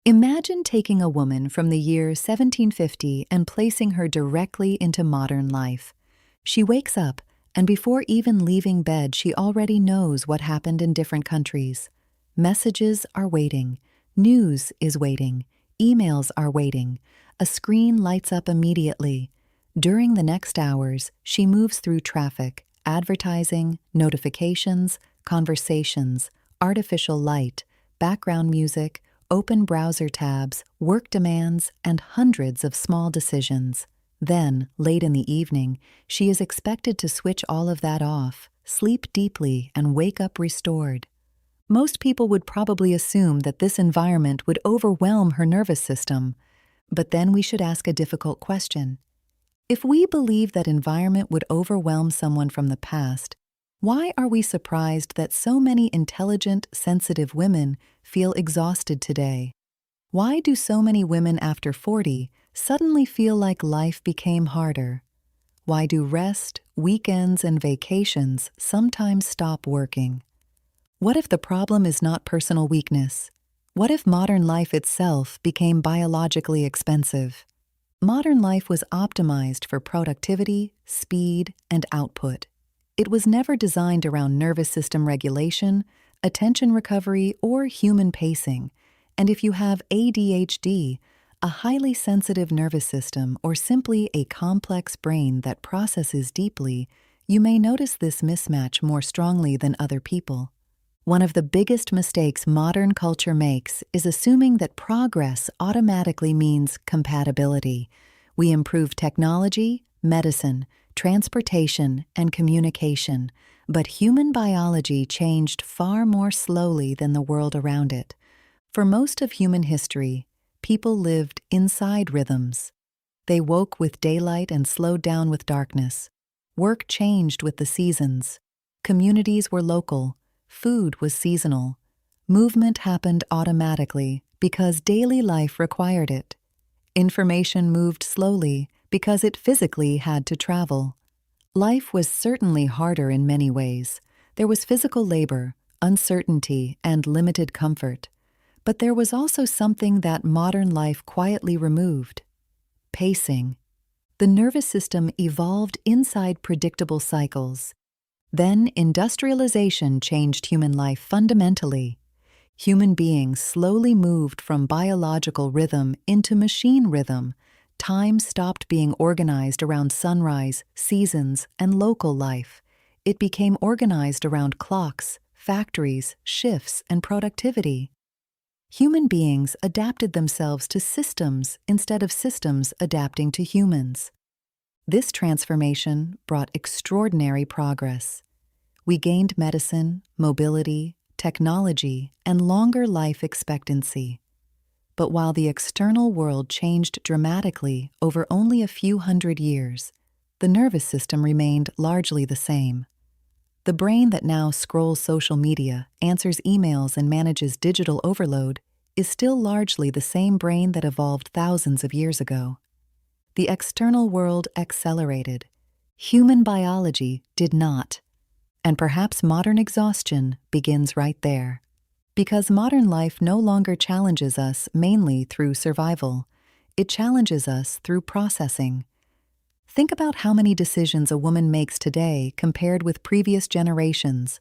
Imagine taking a woman from the year 1750 and placing her directly into modern life. She wakes up, and before even leaving bed, she already knows what happened in different countries. Messages are waiting, news is waiting, emails are waiting, a screen lights up immediately. During the next hours, she moves through traffic, advertising, notifications, conversations, artificial light, background music, open browser tabs, work demands, and hundreds of small decisions. Then, late in the evening, she is expected to switch all of that off, sleep deeply, and wake up restored. Most people would probably assume that this environment would overwhelm her nervous system. But then we should ask a difficult question. If we believe that environment would overwhelm someone from the past, why are we surprised that so many intelligent, sensitive women feel exhausted today? Why do so many women after 40 suddenly feel like life became harder? Why do rest, weekends, and vacations sometimes stop working? What if the problem is not personal weakness? What if modern life itself became biologically expensive? Modern life was optimized for productivity, speed, and output. It was never designed around nervous system regulation, attention recovery, or human pacing. And if you have ADHD, a highly sensitive nervous system, or simply a complex brain that processes deeply, you may notice this mismatch more strongly than other people. One of the biggest mistakes modern culture makes is assuming that progress automatically means compatibility. We improve technology, medicine, transportation, and communication, but human biology changed far more slowly than the world around it. For most of human history, people lived inside rhythms. They woke with daylight and slowed down with darkness. Work changed with the seasons. Communities were local. Food was seasonal. Movement happened automatically because daily life required it. Information moved slowly because it physically had to travel. Life was certainly harder in many ways. There was physical labor, uncertainty, and limited comfort. But there was also something that modern life quietly removed: pacing. The nervous system evolved inside predictable cycles. Then industrialization changed human life fundamentally. Human beings slowly moved from biological rhythm into machine rhythm. Time stopped being organized around sunrise, seasons, and local life. It became organized around clocks, factories, shifts, and productivity. Human beings adapted themselves to systems instead of systems adapting to humans. This transformation brought extraordinary progress. We gained medicine, mobility, technology, and longer life expectancy. But while the external world changed dramatically over only a few hundred years, the nervous system remained largely the same. The brain that now scrolls social media, answers emails, and manages digital overload is still largely the same brain that evolved thousands of years ago. The external world accelerated. Human biology did not. And perhaps modern exhaustion begins right there. Because modern life no longer challenges us mainly through survival. It challenges us through processing. Think about how many decisions a woman makes today compared with previous generations.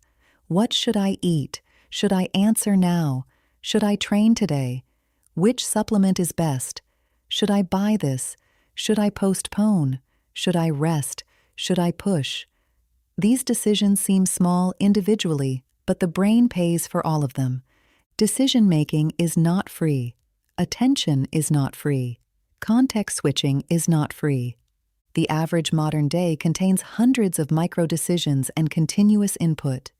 What should I eat? Should I answer now? Should I train today? Which supplement is best? Should I buy this? Should I postpone? Should I rest? Should I push? These decisions seem small individually, but the brain pays for all of them. Decision-making is not free. Attention is not free. Context switching is not free. The average modern day contains hundreds of micro-decisions and continuous input.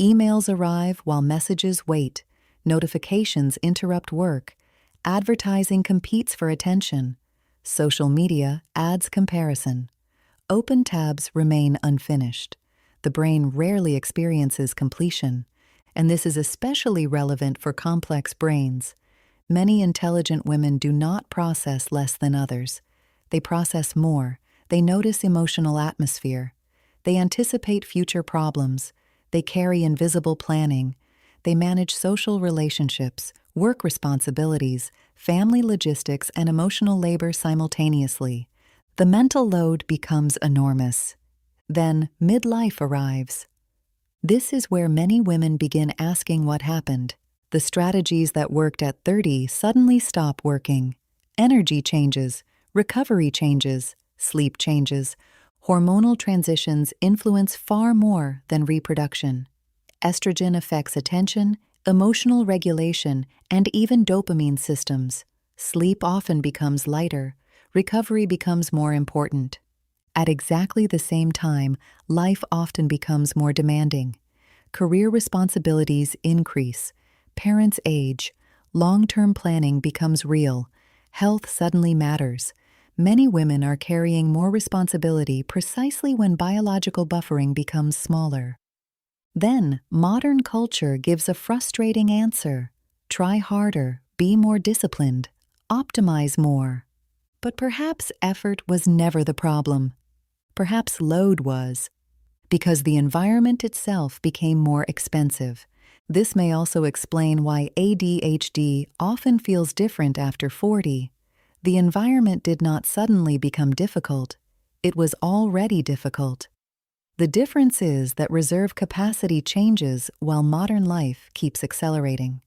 Emails arrive while messages wait. Notifications interrupt work. Advertising competes for attention. Social media adds comparison. Open tabs remain unfinished. The brain rarely experiences completion, and this is especially relevant for complex brains. Many intelligent women do not process less than others. They process more. They notice emotional atmosphere. They anticipate future problems. They carry invisible planning. They manage social relationships, work responsibilities, family logistics, and emotional labor simultaneously. The mental load becomes enormous. Then midlife arrives. This is where many women begin asking what happened. The strategies that worked at 30 suddenly stop working. Energy changes, recovery changes, sleep changes. Hormonal transitions influence far more than reproduction. Estrogen affects attention, emotional regulation, and even dopamine systems. Sleep often becomes lighter. Recovery becomes more important. At exactly the same time, life often becomes more demanding. Career responsibilities increase. Parents age. Long-term planning becomes real. Health suddenly matters. Many women are carrying more responsibility precisely when biological buffering becomes smaller. Then, modern culture gives a frustrating answer. Try harder, be more disciplined, optimize more. But perhaps effort was never the problem. Perhaps load was, because the environment itself became more expensive. This may also explain why ADHD often feels different after 40. The environment did not suddenly become difficult. It was already difficult. The difference is that reserve capacity changes while modern life keeps accelerating.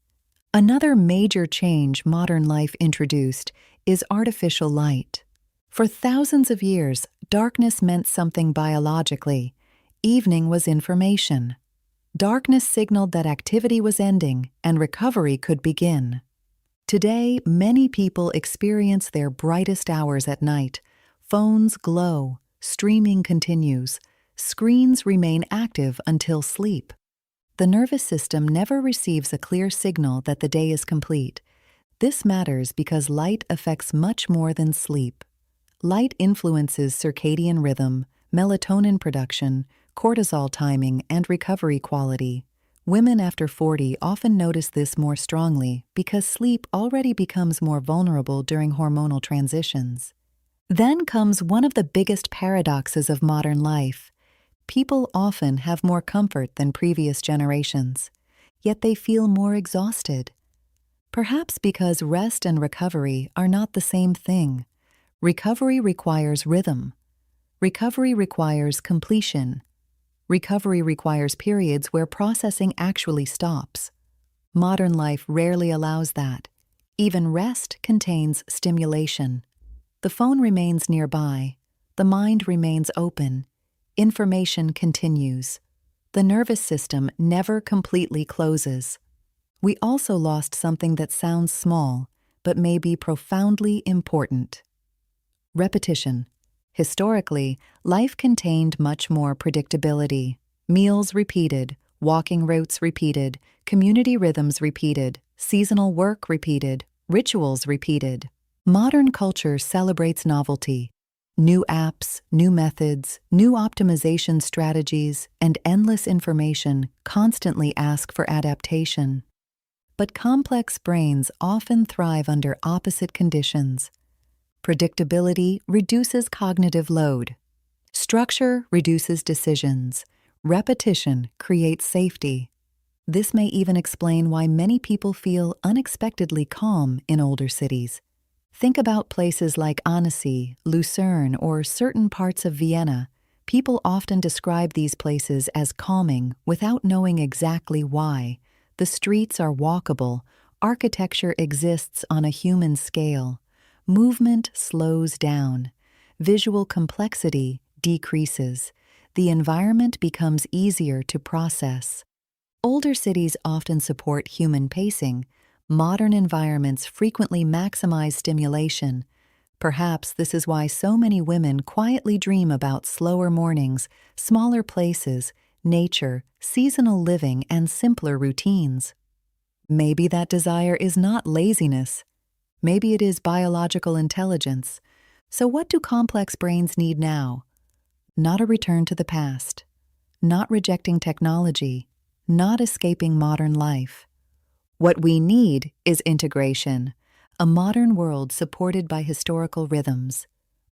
Another major change modern life introduced is artificial light. For thousands of years, darkness meant something biologically. Evening was information. Darkness signaled that activity was ending and recovery could begin. Today, many people experience their brightest hours at night. Phones glow, streaming continues, screens remain active until sleep. The nervous system never receives a clear signal that the day is complete. This matters because light affects much more than sleep. Light influences circadian rhythm, melatonin production, cortisol timing, and recovery quality. Women after 40 often notice this more strongly because sleep already becomes more vulnerable during hormonal transitions. Then comes one of the biggest paradoxes of modern life. People often have more comfort than previous generations, yet they feel more exhausted. Perhaps because rest and recovery are not the same thing. Recovery requires rhythm. Recovery requires completion. Recovery requires periods where processing actually stops. Modern life rarely allows that. Even rest contains stimulation. The phone remains nearby. The mind remains open. Information continues. The nervous system never completely closes. We also lost something that sounds small, but may be profoundly important. Repetition. Historically, life contained much more predictability. Meals repeated, walking routes repeated, community rhythms repeated, seasonal work repeated, rituals repeated. Modern culture celebrates novelty. New apps, new methods, new optimization strategies, and endless information constantly ask for adaptation. But complex brains often thrive under opposite conditions. Predictability reduces cognitive load. Structure reduces decisions. Repetition creates safety. This may even explain why many people feel unexpectedly calm in older cities. Think about places like Annecy, Lucerne, or certain parts of Vienna. People often describe these places as calming without knowing exactly why. The streets are walkable. Architecture exists on a human scale. Movement slows down. Visual complexity decreases. The environment becomes easier to process. Older cities often support human pacing. Modern environments frequently maximize stimulation. Perhaps this is why so many women quietly dream about slower mornings, smaller places, nature, seasonal living, and simpler routines. Maybe that desire is not laziness. Maybe it is biological intelligence. So what do complex brains need now? Not a return to the past. Not rejecting technology. Not escaping modern life. What we need is integration, a modern world supported by historical rhythms.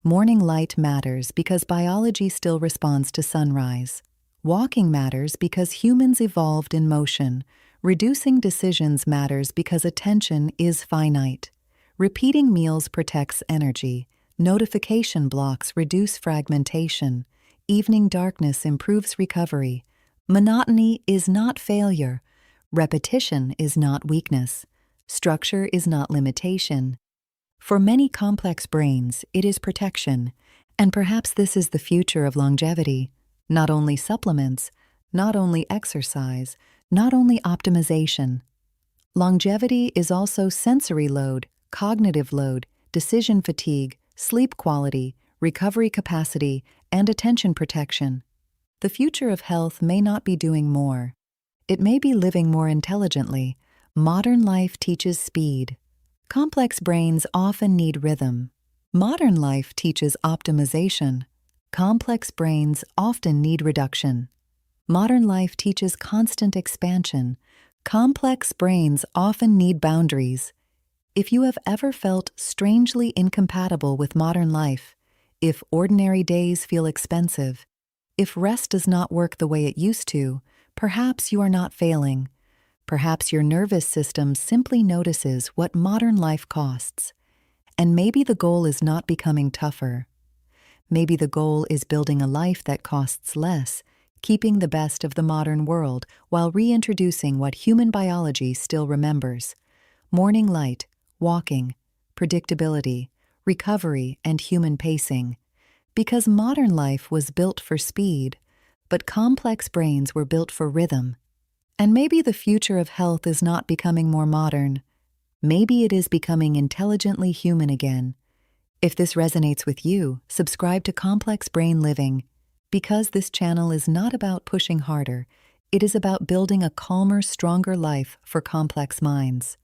Morning light matters because biology still responds to sunrise. Walking matters because humans evolved in motion. Reducing decisions matters because attention is finite. Repeating meals protects energy. Notification blocks reduce fragmentation. Evening darkness improves recovery. Monotony is not failure. Repetition is not weakness. Structure is not limitation. For many complex brains, it is protection. And perhaps this is the future of longevity. Not only supplements, not only exercise, not only optimization. Longevity is also sensory load, cognitive load, decision fatigue, sleep quality, recovery capacity, and attention protection. The future of health may not be doing more. It may be living more intelligently. Modern life teaches speed. Complex brains often need rhythm. Modern life teaches optimization. Complex brains often need reduction. Modern life teaches constant expansion. Complex brains often need boundaries. If you have ever felt strangely incompatible with modern life, if ordinary days feel expensive, if rest does not work the way it used to, perhaps you are not failing. Perhaps your nervous system simply notices what modern life costs. And maybe the goal is not becoming tougher. Maybe the goal is building a life that costs less, keeping the best of the modern world while reintroducing what human biology still remembers: morning light, walking, predictability, recovery, and human pacing. Because modern life was built for speed, but complex brains were built for rhythm. And maybe the future of health is not becoming more modern. Maybe it is becoming intelligently human again. If this resonates with you, subscribe to Complex Brain Living. Because this channel is not about pushing harder, it is about building a calmer, stronger life for complex minds.